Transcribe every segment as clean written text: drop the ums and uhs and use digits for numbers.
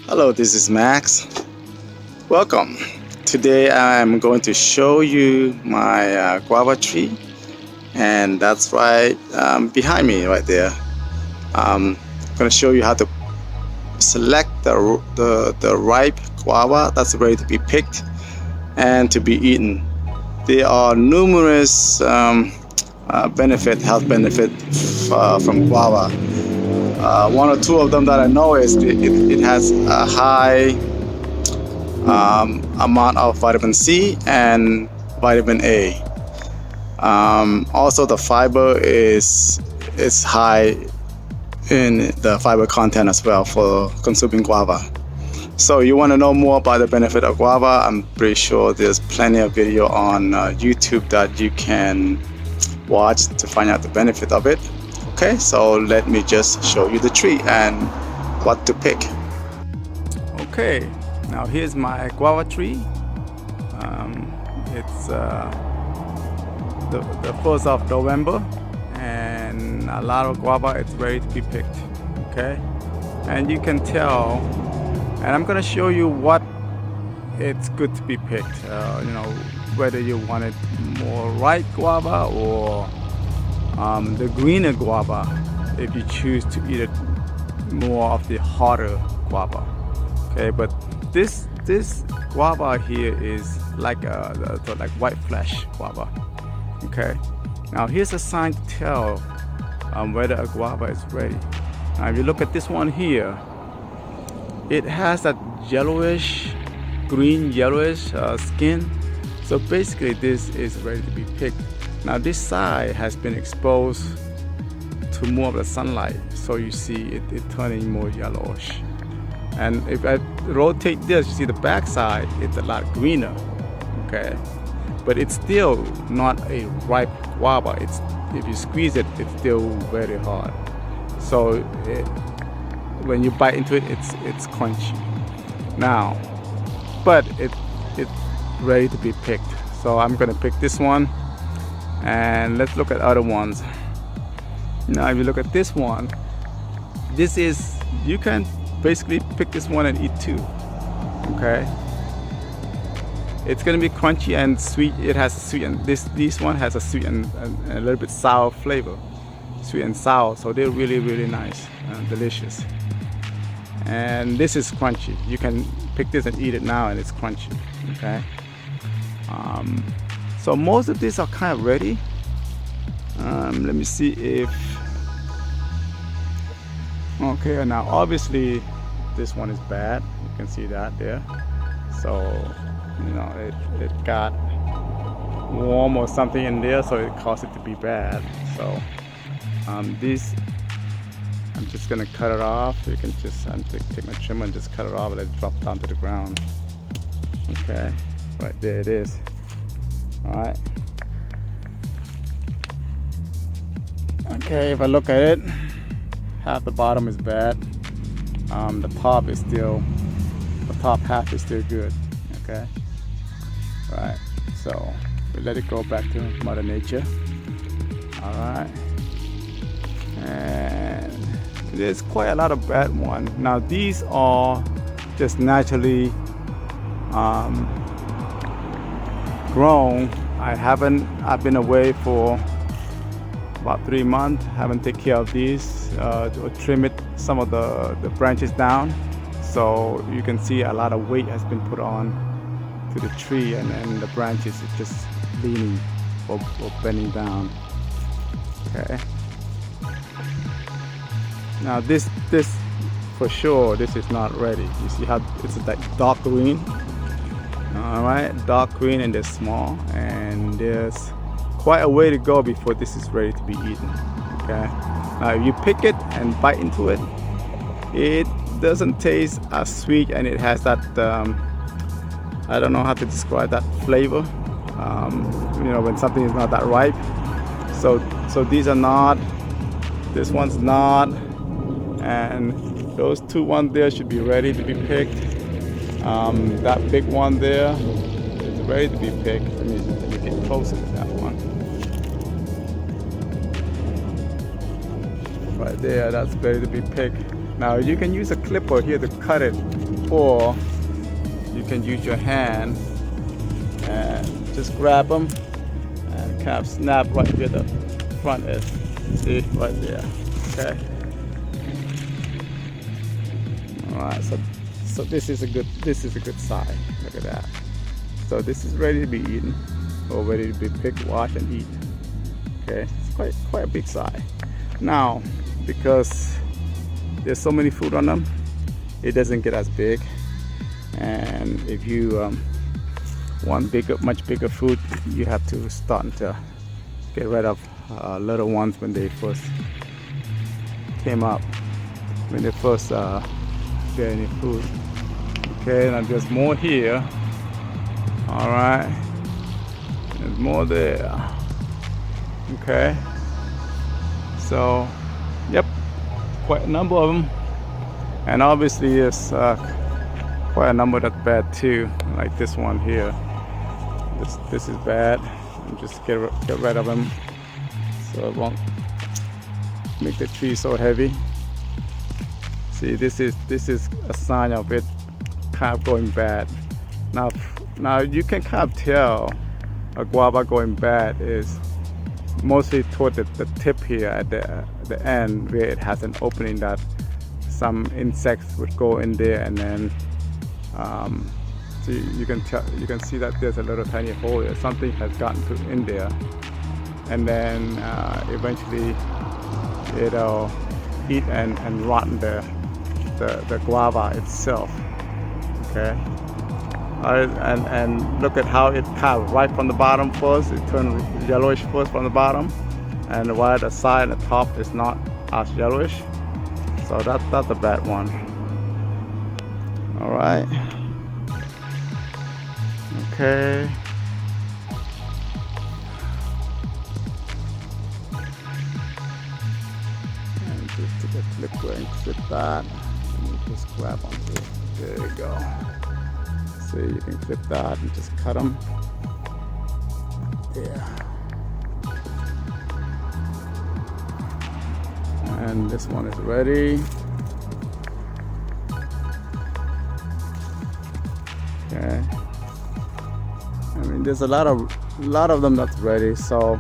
Hello, this is Max. Welcome. Today I'm going to show you my guava tree, and that's right behind me right there. I'm going to show you how to select the ripe guava that's ready to be picked and to be eaten. There are numerous health benefits from guava. One or two of them that I know is it has a high amount of vitamin C and vitamin A. Also, the fiber is high in the fiber content as well for consuming guava. So you want to know more about the benefit of guava? I'm pretty sure there's plenty of video on YouTube that you can watch to find out the benefit of it. Okay, so let me just show you the tree and what to pick. Okay, now here's my guava tree. It's the 1st of November, and a lot of guava is ready to be picked. Okay, and you can tell, and I'm gonna show you what it's good to be picked. Whether you want it more ripe guava or the greener guava, if you choose to eat it more of the harder guava. Okay, but this guava here is like like white flesh guava. Okay, now here's a sign to tell whether a guava is ready. Now if you look at this one here, it has that green yellowish skin. So basically this is ready to be picked. Now this side has been exposed to more of the sunlight, so you see it turning more yellowish. And if I rotate this, you see the back side, it's a lot greener. Okay, but it's still not a ripe guava. If you squeeze it, it's still very hard. So when you bite into it, it's crunchy. Now, but it's ready to be picked. So I'm gonna pick this one. And let's look at other ones. Now if you look at this one, you can basically pick this one and eat too. Okay, it's gonna be crunchy and sweet. It has a sweet, and this one has a sweet and a little bit sour flavor, sweet and sour. So they're really nice and delicious. And this is crunchy. You can pick this and eat it now, and it's crunchy. Okay. So most of these are kind of ready. Let me see if... Okay, now obviously this one is bad. You can see that there. So, it got warm or something in there, so it caused it to be bad. So, this, I'm just gonna cut it off. You can just take my trimmer and just cut it off and let it drop down to the ground. Okay, right there it is. Alright. Okay, if I look at it, half the bottom is bad. The top half is still good. Okay. Right. So we let it go back to Mother Nature. Alright. And there's quite a lot of bad ones. Now these are just naturally grown. I've been away for about 3 months. Haven't taken care of these or trim some of the branches down. So you can see a lot of weight has been put on to the tree, and the branches are just leaning or bending down. Okay. Now this for sure, this is not ready. You see how it's that dark green. Alright, dark green, and they're small, and there's quite a way to go before this is ready to be eaten. Okay, now if you pick it and bite into it, it doesn't taste as sweet, and it has that I don't know how to describe that flavor. When something is not that ripe. So these are not. This one's not, and those two ones there should be ready to be picked. That big one there is ready to be picked. Let me get closer to that one. Right there, that's ready to be picked. Now you can use a clipper here to cut it before, you can use your hand and just grab them and kind of snap right where the front is. See, right there. Okay. All right. So this is a good size. Look at that. So this is ready to be eaten, or ready to be picked, washed, and eat. Okay. It's quite a big size. Now, because there's so many food on them, it doesn't get as big. And if you want much bigger food, you have to start to get rid of little ones when they first came up, when they first get any food. Okay, now there's more here. All right, there's more there. Okay, so yep, quite a number of them, and obviously there's quite a number that's bad too, like this one here. This is bad. And just get rid of them so it won't make the tree so heavy. See, this is a sign of it kind of going bad. Now you can kind of tell a guava going bad is mostly toward the tip here at the end, where it has an opening that some insects would go in there, and then see, you can see that there's a little tiny hole there. Something has gotten in there, and then eventually it'll eat and rotten the guava itself. Okay. And look at how it kind of right from the bottom first. It turned yellowish first from the bottom, and while the side and the top is not as yellowish. So that's a bad one. All right. Okay. And just take a clipper and clip that, and you just grab onto it. There you go. So you can clip that and just cut them. Yeah. And this one is ready. Okay. I mean, there's a lot of them that's ready. So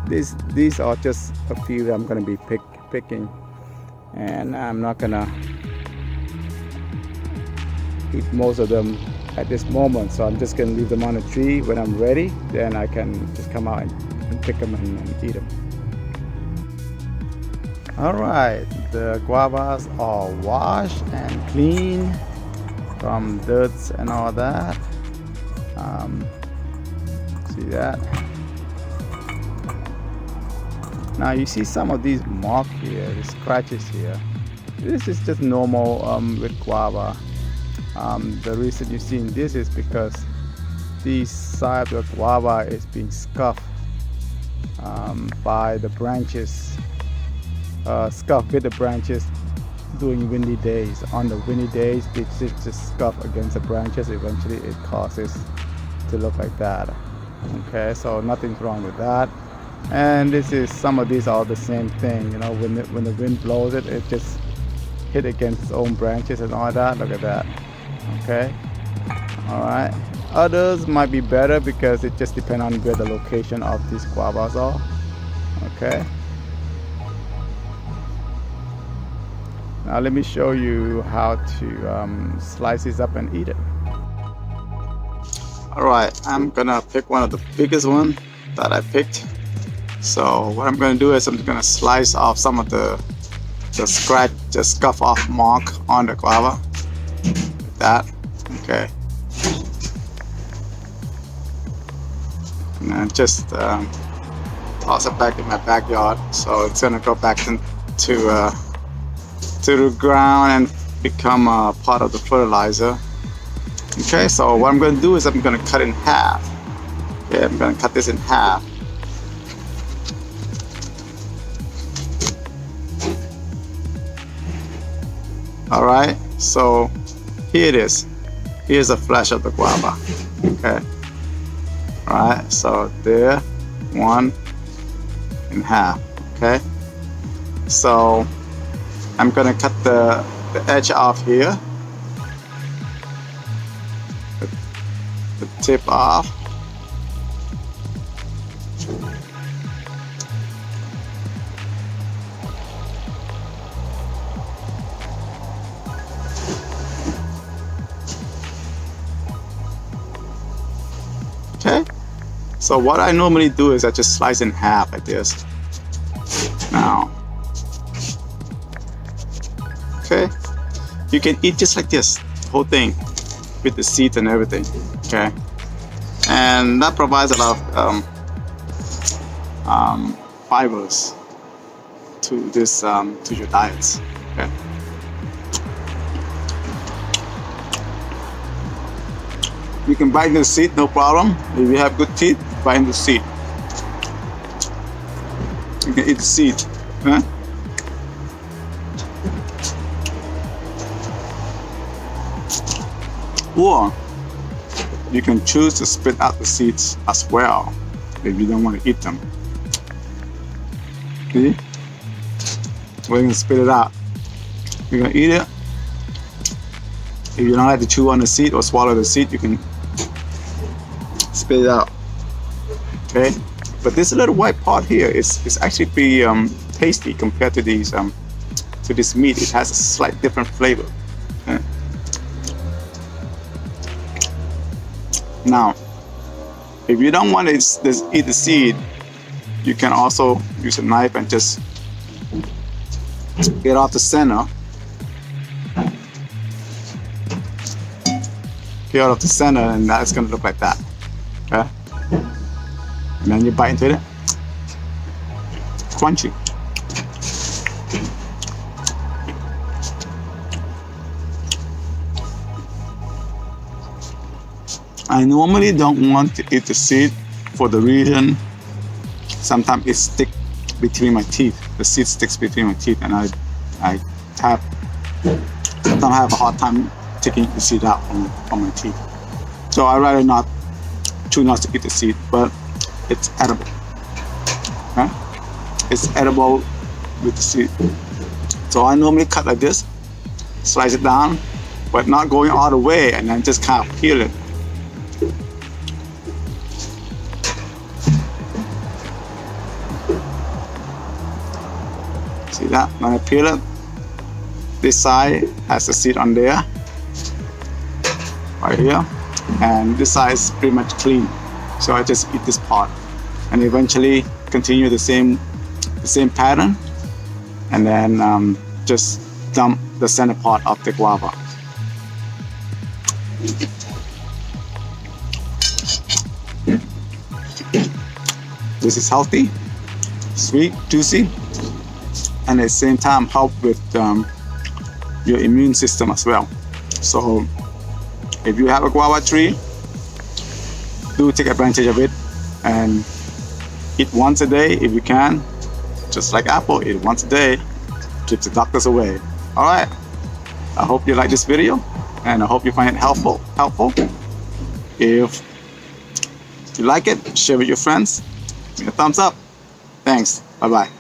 these are just a few that I'm gonna be picking, and I'm not gonna eat most of them at this moment. So I'm just gonna leave them on a tree. When I'm ready, then I can just come out and pick them and eat them. All right, the guavas are washed and clean from dirt and all that. See that? Now you see some of these marks here, the scratches here. This is just normal with guava. The reason you're seeing this is because this side of the guava is being scuffed by the branches, scuffed with the branches during windy days. On the windy days, it just scuff against the branches. Eventually it causes to look like that. Okay, so nothing's wrong with that. And some of these are the same thing. You know, when the wind blows it, it just hit against its own branches and all that. Look at that. Okay. All right. Others might be better because it just depends on where the location of these guavas are. Okay. Now let me show you how to slice these up and eat it. Alright, I'm gonna pick one of the biggest one that I picked. So what I'm gonna do is I'm gonna slice off some of the scratch, the scuff off mark on the guava. Like that. Okay. And then just toss it back in my backyard. So it's gonna go back to the ground and become part of the fertilizer. Okay, so what I'm going to do is I'm going to cut it in half. Okay, I'm going to cut this in half. All right, so here it is. Here's the flesh of the guava. Okay. All right, so there, one in half. Okay. So I'm gonna cut the edge off here. the tip off. Okay, so what I normally do is I just slice in half like this. Now, okay, you can eat just like this, the whole thing, with the seeds and everything. Okay, and that provides a lot of fibers to this to your diets. Okay. You can bite the seed, no problem. If you have good teeth, bite the seed. You can eat the seed. Huh? Or you can choose to spit out the seeds as well if you don't want to eat them. See? We're going to spit it out. You're going to eat it. If you don't like to chew on the seed or swallow the seed, you can spit it out. Okay, but this little white part here is actually pretty tasty compared to these to this meat. It has a slight different flavor. Okay. Now, if you don't want to eat the seed, you can also use a knife and just get off the center. Get out of the center, and that's going to look like that. Okay, and then you bite into it. Crunchy. I normally don't want to eat the seed for the reason sometimes it sticks between my teeth. The seed sticks between my teeth, and I sometimes have a hard time taking the seed out from my teeth. So I rather choose not to eat the seed, but it's edible. Okay? It's edible with the seed. So I normally cut like this, slice it down, but not going all the way, and then just kind of peel it. See that? When I peel it, this side has the seed on there, right here, and this side is pretty much clean. So I just eat this part, and eventually continue the same pattern, and then just dump the center part of the guava. This is healthy, sweet, juicy, and at the same time help with your immune system as well. So if you have a guava tree, do take advantage of it and eat once a day if you can. Just like apple, eat once a day, keeps the doctors away. All right, I hope you like this video, and I hope you find it helpful. If you like it, share with your friends. Give me a thumbs up. Thanks. Bye-bye.